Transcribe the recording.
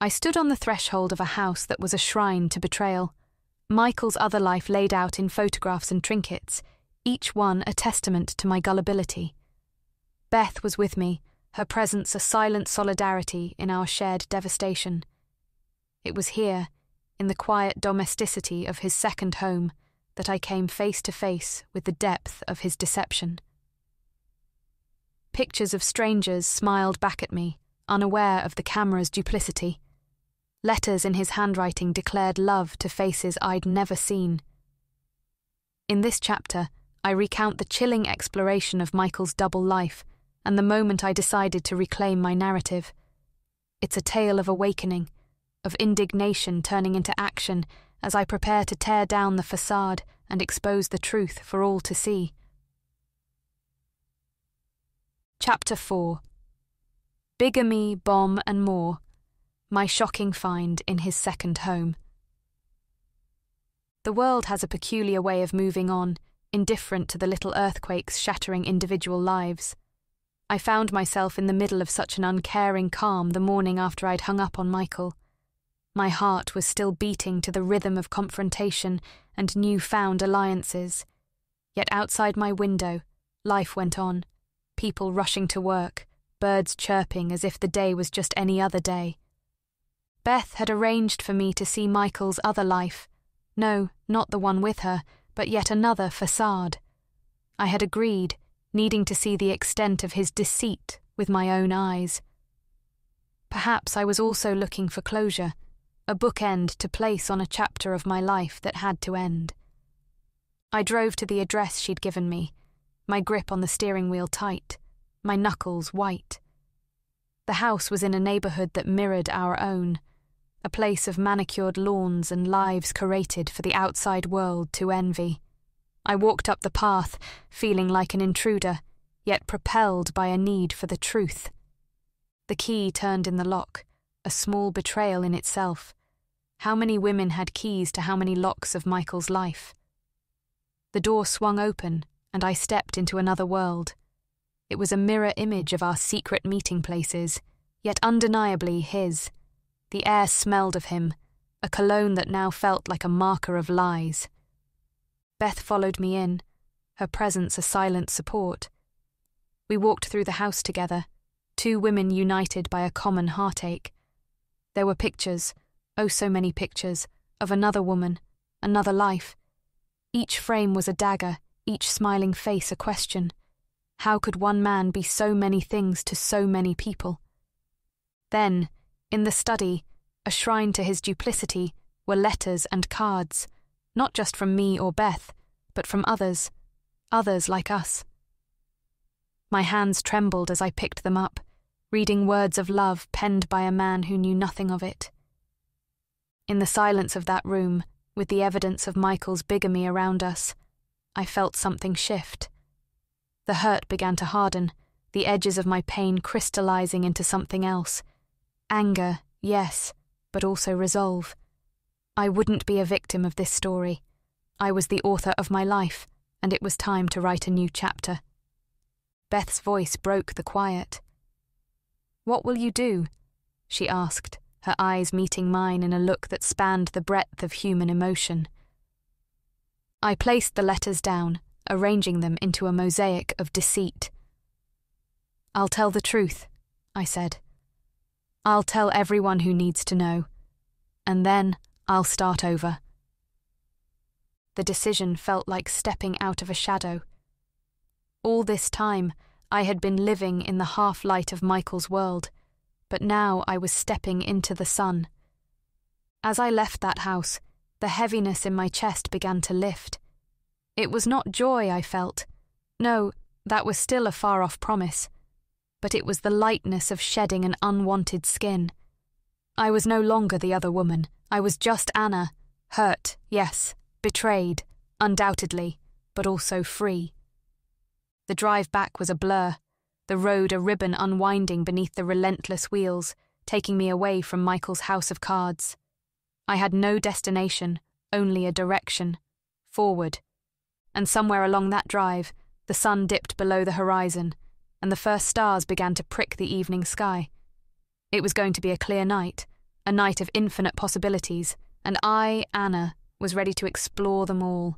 I stood on the threshold of a house that was a shrine to betrayal. Michael's other life laid out in photographs and trinkets, each one a testament to my gullibility. Beth was with me, her presence a silent solidarity in our shared devastation. It was here, in the quiet domesticity of his second home, that I came face to face with the depth of his deception. Pictures of strangers smiled back at me, unaware of the camera's duplicity. Letters in his handwriting declared love to faces I'd never seen. In this chapter, I recount the chilling exploration of Michael's double life and the moment I decided to reclaim my narrative. It's a tale of awakening, of indignation turning into action as I prepare to tear down the facade and expose the truth for all to see. Chapter 4. Bigamy Bomb More, my shocking find in his second home. The world has a peculiar way of moving on, indifferent to the little earthquakes shattering individual lives. I found myself in the middle of such an uncaring calm the morning after I'd hung up on Michael. My heart was still beating to the rhythm of confrontation and new-found alliances. Yet outside my window, life went on, people rushing to work, birds chirping as if the day was just any other day. Beth had arranged for me to see Michael's other life. No, not the one with her, but yet another facade. I had agreed, needing to see the extent of his deceit with my own eyes. Perhaps I was also looking for closure, a bookend to place on a chapter of my life that had to end. I drove to the address she'd given me, my grip on the steering wheel tight, my knuckles white. The house was in a neighborhood that mirrored our own, a place of manicured lawns and lives curated for the outside world to envy. I walked up the path, feeling like an intruder, yet propelled by a need for the truth. The key turned in the lock, a small betrayal in itself. How many women had keys to how many locks of Michael's life? The door swung open, and I stepped into another world. It was a mirror image of our secret meeting places, yet undeniably his. The air smelled of him, a cologne that now felt like a marker of lies. Beth followed me in, her presence a silent support. We walked through the house together, two women united by a common heartache. There were pictures, oh so many pictures, of another woman, another life. Each frame was a dagger, each smiling face a question. How could one man be so many things to so many people? Then, in the study, a shrine to his duplicity, were letters and cards, not just from me or Beth, but from others like us. My hands trembled as I picked them up, reading words of love penned by a man who knew nothing of it. In the silence of that room, with the evidence of Michael's bigamy around us, I felt something shift. The hurt began to harden, the edges of my pain crystallizing into something else. Anger, yes, but also resolve. I wouldn't be a victim of this story. I was the author of my life, and it was time to write a new chapter. Beth's voice broke the quiet. "What will you do?" she asked, her eyes meeting mine in a look that spanned the breadth of human emotion. I placed the letters down, arranging them into a mosaic of deceit. "I'll tell the truth," I said. "I'll tell everyone who needs to know. And then I'll start over." The decision felt like stepping out of a shadow. All this time, I had been living in the half-light of Michael's world, but now I was stepping into the sun. As I left that house, the heaviness in my chest began to lift. It was not joy I felt. No, that was still a far-off promise. But it was the lightness of shedding an unwanted skin. I was no longer the other woman. I was just Anna, hurt, yes, betrayed, undoubtedly, but also free. The drive back was a blur, the road a ribbon unwinding beneath the relentless wheels, taking me away from Michael's house of cards. I had no destination, only a direction, forward. And somewhere along that drive, the sun dipped below the horizon, and the first stars began to prick the evening sky. It was going to be a clear night, a night of infinite possibilities, and I, Anna, was ready to explore them all.